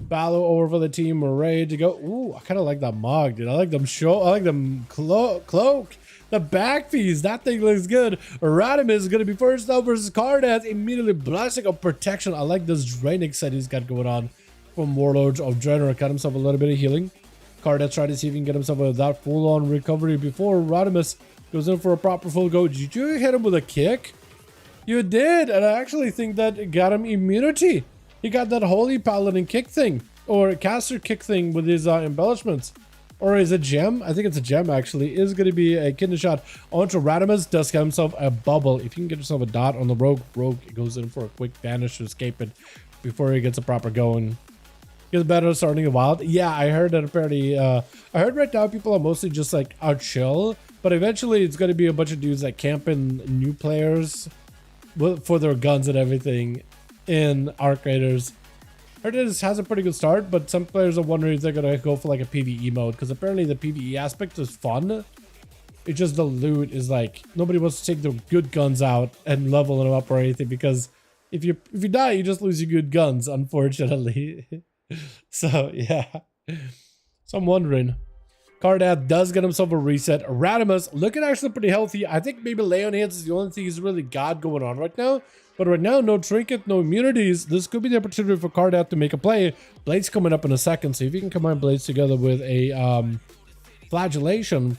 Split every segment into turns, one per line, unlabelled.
Ballo over for the team. We're ready to go. Ooh, I kind of like that mog, dude. I like them I like them cloak. The back piece. That thing looks good. Radimus is going to be first up versus Cardath. Immediately Blessing of Protection. I like this Draenix set he's got going on from Warlords of Draenor. Got himself a little bit of healing. Cardath tried to see if he can get himself with that full-on recovery before Radimus goes in for a proper full go. Did you hit him with a kick? You did. And I actually think that got him immunity. He got that holy paladin kick thing, or caster kick thing with his embellishments. Or is it gem? I think it's a gem actually. Is going to be a kidney shot onto Radimus. Does get himself a bubble. If you can get yourself a dot on the rogue goes in for a quick vanish to escape it before he gets a proper going. Gets better at starting a wild. Yeah, I heard that apparently. I heard right now people are mostly just like out chill, but eventually it's going to be a bunch of dudes that camping new players for their guns and everything in Arc Raiders. Heard it has a pretty good start, but some players are wondering if they're gonna go for like a PvE mode, because apparently the PvE aspect is fun. It's just the loot is like nobody wants to take their good guns out and level them up or anything, because if you die, you just lose your good guns, unfortunately. So yeah. So I'm wondering. Cardath does get himself a reset. Radimus looking actually pretty healthy. I think maybe Leonidas is the only thing he's really got going on right now. But right now, no trinket, no immunities. This could be the opportunity for Cardath to make a play. Blade's coming up in a second, so if you can combine Blades together with a Flagellation,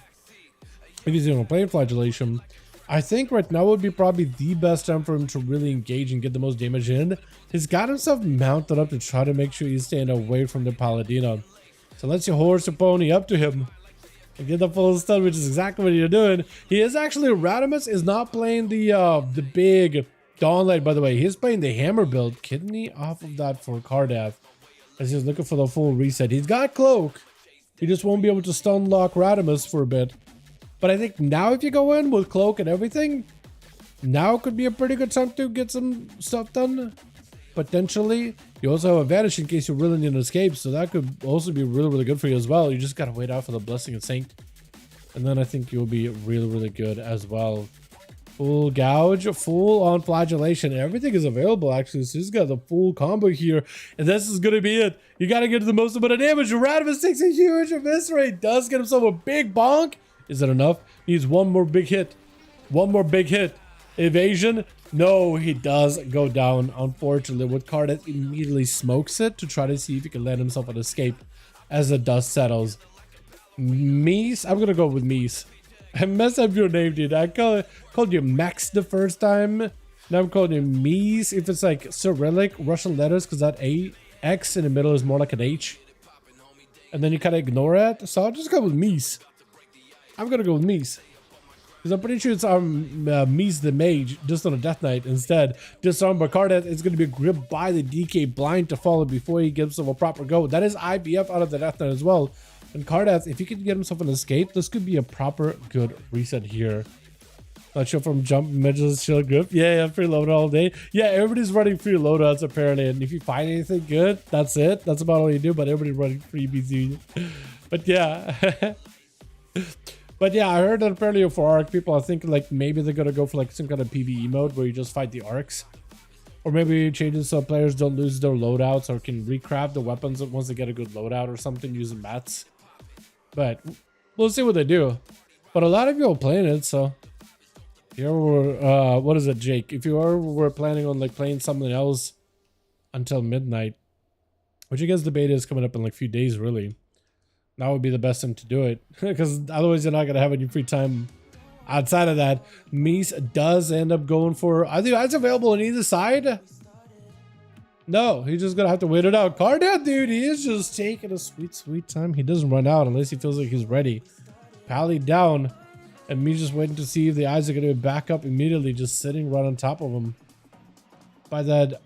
if he's going to play Flagellation, I think right now would be probably the best time for him to really engage and get the most damage in. He's got himself mounted up to try to make sure he's staying away from the Paladina. So let's your horse or pony up to him and get the full stun, which is exactly what you're doing. He is actually, Radimus is not playing the big Dawnlight, by the way. He's playing the hammer build. Kidney off of that for Cardath as he's looking for the full reset. He's got cloak. He just won't be able to stun lock Radimus for a bit. But I think now if you go in with cloak and everything, now could be a pretty good time to get some stuff done. Potentially. You also have a vanish in case you really need an escape, so that could also be really, really good for you as well. You just gotta wait out for the Blessing of Saint. And then I think you'll be really, really good as well. Full gouge, full on flagellation. Everything is available actually. So he's got the full combo here. And this is gonna be it. You gotta get to the most amount of damage. Radimus takes a huge eviscerate. Does get himself a big bonk. Is that enough? Needs one more big hit. One more big hit. Evasion. No, he does go down, unfortunately. With Cardath immediately smokes it to try to see if he can let himself an escape as the dust settles. Mies? I'm gonna go with Mies. I messed up your name, dude. I called you Max the first time. Now I'm calling you Mies. If it's like Cyrillic Russian letters, because that X in the middle is more like an H. And then you kind of ignore it. So I'll just go with Mies. I'm gonna go with Mies. Because I'm pretty sure it's Mies the Mage, just on a Death Knight instead. Disarmed by Cardath, it's going to be gripped by the DK blind to follow before he gives him a proper go. That is IBF out of the Death Knight as well. And Cardath, if he can get himself an escape, this could be a proper good reset here. Not sure from jump midges shield grip. Yeah, free loadout all day. Yeah, everybody's running free loadouts apparently. And if you find anything good, that's it. That's about all you do. But everybody's running free BZ. But yeah. But yeah, I heard that apparently for Arc people, I think like maybe they're gonna go for like some kind of PvE mode where you just fight the Arcs. Or maybe changes so players don't lose their loadouts or can recraft the weapons once they get a good loadout or something using mats. But we'll see what they do. But a lot of you are playing it, so if you were what is it, Jake? If you were planning on like playing something else until midnight, which I guess the beta is coming up in like a few days really. That would be the best time to do it, because otherwise you're not going to have any free time outside of that. Mies does end up going for... Are the eyes available on either side? No, he's just going to have to wait it out. Cardath, dude, he is just taking a sweet, sweet time. He doesn't run out unless he feels like he's ready. Pally down, and Mies just waiting to see if the eyes are going to back up immediately, just sitting right on top of him. By that...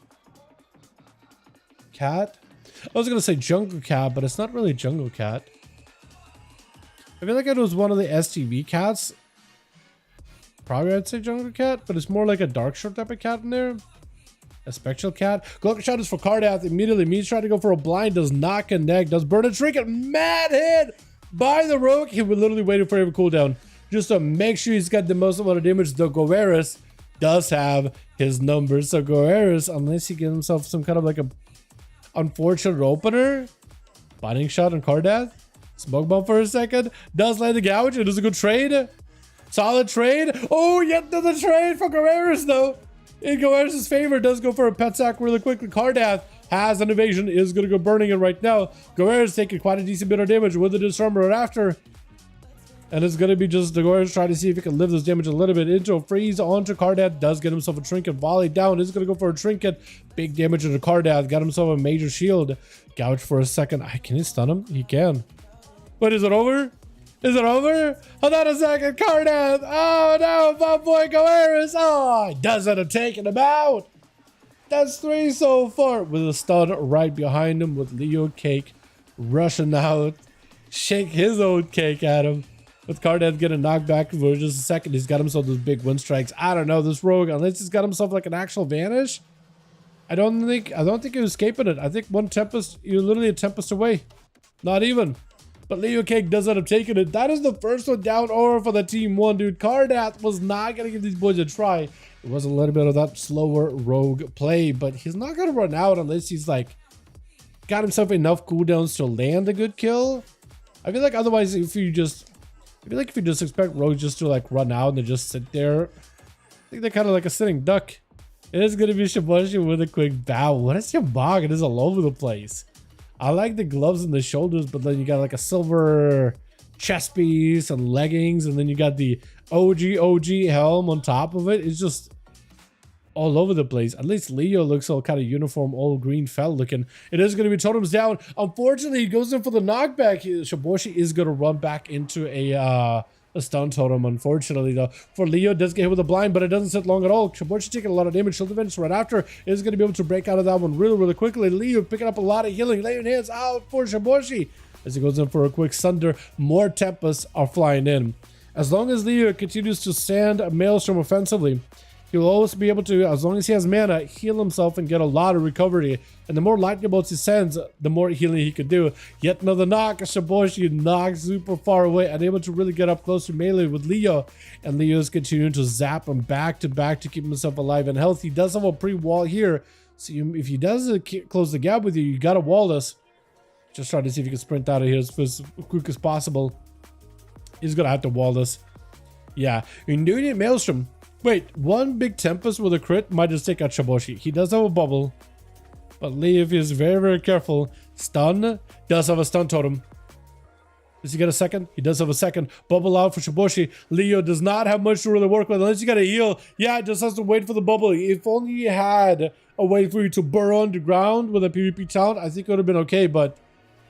cat? I was going to say jungle cat, but it's not really jungle cat. I feel like it was one of the STV cats. Probably I'd say jungle cat, but it's more like a dark short type of cat in there. A spectral cat. Glock shot is for Cardath. Immediately, Mies trying to go for a blind. Does not connect. Does burn a trinket. Mad hit by the rogue. He was literally waiting for him to cool down just to make sure he's got the most amount of damage. The Goeris does have his numbers. So Goeris, unless he gives himself some kind of like a... Unfortunate opener. Binding shot on Cardath. Smoke bomb for a second. Does land the gouge. It is a good trade. Solid trade. Oh, yet another trade for Guerreros though. In Guerreros' favor, does go for a pet sack really quickly. Cardath has an evasion, is going to go burning it right now. Guerreros taking quite a decent bit of damage with the disarmer right after. And it's going to be just the Guerreros trying to see if he can live this damage a little bit into a freeze onto Cardath. Does get himself a trinket. Volley down. Is going to go for a trinket. Big damage into Cardath. Got himself a major shield. Gouge for a second. Can he stun him? He can. But is it over? Is it over? Hold on a second. Cardath. Oh no, my boy Guerreros. Oh, he doesn't have taken him out. That's 3 so far. With a stun right behind him with Leo Cake rushing out. Shake his own cake at him. With Cardath getting knocked back for just a second. He's got himself those big wind strikes. I don't know. This rogue, unless he's got himself like an actual vanish. I don't think he's escaping it. I think one Tempest, you're literally a Tempest away. Not even. But Leo Cake does end up taking it. That is the first one down over for the team one, dude. Cardath was not going to give these boys a try. It was a little bit of that slower rogue play, but he's not going to run out unless he's like got himself enough cooldowns to land a good kill. I feel like otherwise, if you just expect rogues just to like run out and they just sit there, I think they're kind of like a sitting duck. It is going to be Shibushi with a quick bow. What is your bog? It is all over the place. I like the gloves and the shoulders, but then you got like a silver chest piece and leggings, and then you got the OG helm on top of it. It's just all over the place. At least Leo looks all kind of uniform, all green felt looking. It is going to be totems down. Unfortunately, he goes in for the knockback. Shibushi is going to run back into a stun totem, unfortunately, though. For Leo, does get hit with a blind, but it doesn't sit long at all. Shibushi taking a lot of damage. Shield defense right after is going to be able to break out of that one really, really quickly. Leo picking up a lot of healing. Laying hands out for Shibushi as he goes in for a quick sunder. More Tempests are flying in. As long as Leo continues to stand a Maelstrom offensively, he'll always be able to, as long as he has mana, heal himself and get a lot of recovery. And the more lightning bolts he sends, the more healing he could do. Yet another knock. Shibushi knocks super far away, unable to really get up close to melee with Leo. And Leo's continuing to zap him back to back to keep himself alive and healthy. He does have a pre-wall here. So if he does close the gap with you, you got to wall this. Just try to see if you can sprint out of here as quick as possible. He's going to have to wall this. Yeah, you're doing it, Maelstrom. Wait, one big Tempest with a crit might just take out Shibushi. He does have a bubble. But Leo, if he's very, very careful, stun, does have a stun totem. Does he get a second? He does have a second. Bubble out for Shibushi. Leo does not have much to really work with unless you got to heal. Yeah, it just has to wait for the bubble. If only you had a way for you to burrow underground with a PvP talent, I think it would have been okay, but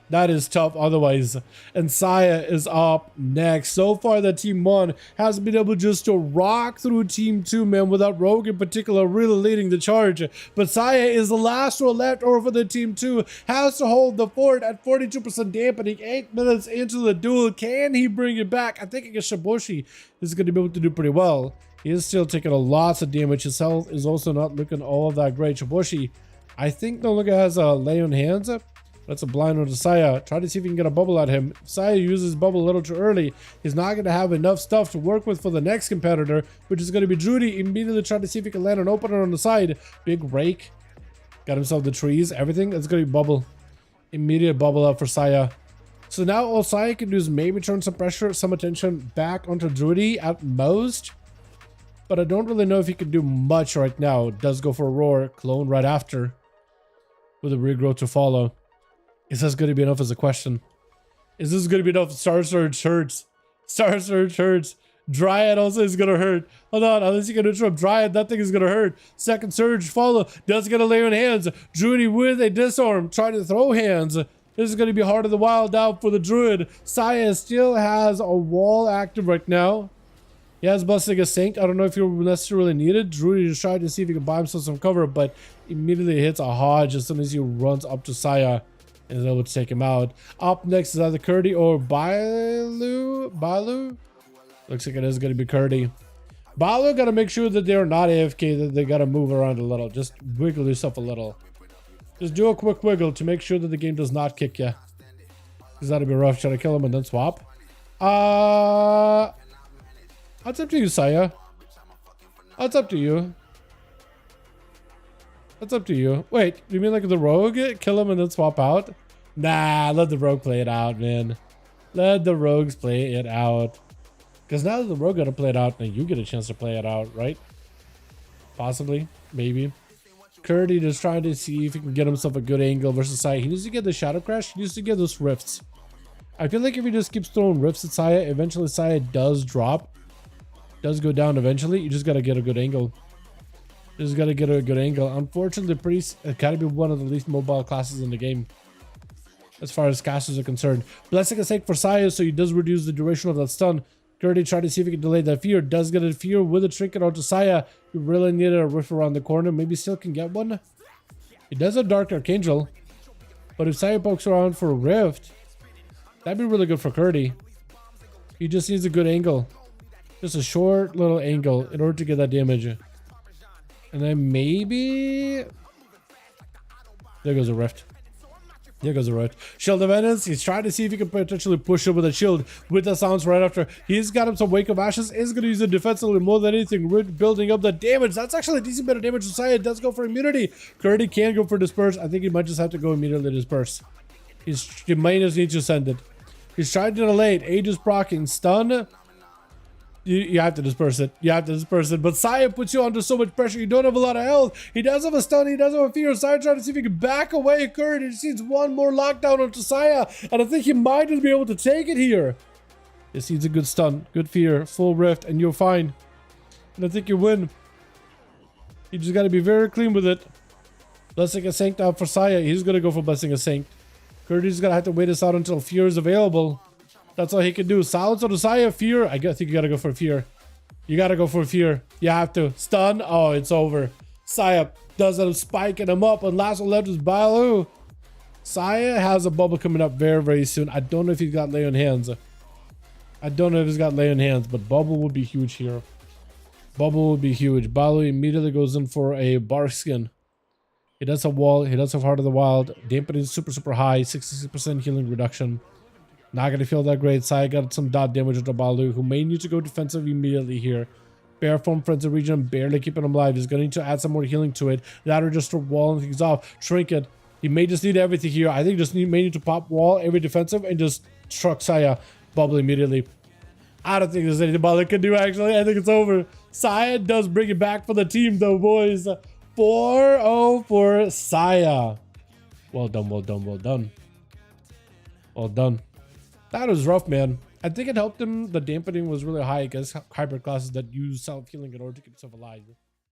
that is tough otherwise. And Saya is up next. So far, the team 1 has been able just to rock through team 2, man, without Rogue in particular really leading the charge. But Saya is the last one left over for the team 2. Has to hold the fort at 42% dampening. 8 minutes into the duel. Can he bring it back? I think against Shibushi is going to be able to do pretty well. He is still taking a lot of damage. His health is also not looking all that great. Shibushi, I think, no longer has a lay on hands. That's a blind on to Saya. Try to see if you can get a bubble at him. If Saya uses bubble a little too early, he's not going to have enough stuff to work with for the next competitor, which is going to be Drudy. Immediately try to see if he can land an opener on the side. Big rake. Got himself the trees, everything. It's going to be bubble. Immediate bubble up for Saya. So now all Saya can do is maybe turn some pressure, some attention back onto Drudy at most. But I don't really know if he can do much right now. Does go for a roar. Clone right after. With a regrowth to follow. Is this going to be enough as a question? Is this going to be enough? Star Surge hurts. Star Surge hurts. Dryad also is going to hurt. Hold on. Unless you can interrupt Dryad, that thing is going to hurt. Second Surge follow. Does get a lay on hands. Druid with a disarm. Trying to throw hands. This is going to be Heart of the Wild out for the Druid. Saya still has a wall active right now. He has busting a Saint. I don't know if he necessarily needed. Druid is trying to see if he can buy himself some cover, but immediately hits a Hodge as soon as he runs up to Saya. And able to take him out. Up next is either Curdy or Balu. Looks like it is going to be Curdy. Balu got to make sure that they're not AFK, that they got to move around a little. Just wiggle yourself a little. Just do a quick wiggle to make sure that the game does not kick you. Because that'd be rough. Try to kill him and then swap. That's up to you, Saya. That's up to you. That's up to you. Wait, you mean like the rogue? Kill him and then swap out? Nah, let the rogue play it out, man. Let the rogues play it out. Because now that the rogue got to play it out, then you get a chance to play it out, right? Possibly. Maybe. Curdy just trying to see if he can get himself a good angle versus Saya. He needs to get the Shadow Crash. He needs to get those rifts. I feel like if he just keeps throwing rifts at Saya, eventually Saya does drop. Does go down eventually. You just got to get a good angle. Just got to get a good angle. Unfortunately, Priest gotta be one of the least mobile classes in the game, as far as casters are concerned. Blessing is sake for Saya, so he does reduce the duration of that stun. Gertie tried to see if he can delay that fear. Does get a fear with a trinket onto Saya. You really needed a rift around the corner. Maybe still can get one. He does have Dark Archangel. But if Saya pokes around for a rift, that'd be really good for Gertie. He just needs a good angle. Just a short little angle in order to get that damage. And then maybe... There goes a rift. There goes a rift. Shield of Venus. He's trying to see if he can potentially push him with a shield. With the sounds right after. He's got him some Wake of Ashes. Is going to use it defensively more than anything. Building up the damage. That's actually a decent bit of damage. Josiah does go for immunity. Curdy can go for Disperse. I think he might just have to go immediately Disperse. He might just need to send it. He's trying to delay it. Age is proccing. Stun. You have to disperse it. You have to disperse it. But Saya puts you under so much pressure. You don't have a lot of health. He does have a stun. He does have a fear. Saya trying to see if he can back away. Curd. He sees one more lockdown onto Saya. And I think he might just be able to take it here. He sees a good stun. Good fear. Full rift. And you're fine. And I think you win. You just got to be very clean with it. Blessing a Sanct out for Saya. He's going to go for Blessing a Sanct. Curdy's going to have to wait this out until fear is available. That's all he can do. Silence on the Saya. Fear. I think you gotta go for fear. You gotta go for fear. You have to. Stun. Oh, it's over. Saya does end up spiking him up. And last one left is Balu. Saya has a bubble coming up very, very soon. I don't know if he's got lay on hands. I don't know if he's got lay on hands, but bubble would be huge here. Bubble would be huge. Balu immediately goes in for a bark skin. He does have wall. He does have Heart of the Wild. Dampening is super, super high. 66% healing reduction. Not going to feel that great. Saya got some dot damage with Balu, who may need to go defensive immediately here. Bear form Frenzy Region, barely keeping him alive. He's going to need to add some more healing to it. That or just to walling things off. Trinket. He may just need everything here. I think just may need to pop wall every defensive and just truck Saya. Bubble immediately. I don't think there's anything Balu can do, actually. I think it's over. Saya does bring it back for the team, though, boys. 4-0 for Saya. Well done, well done, well done. Well done. That was rough, man. I think it helped him. The dampening was really high against hybrid classes that use self-healing in order to keep yourself alive.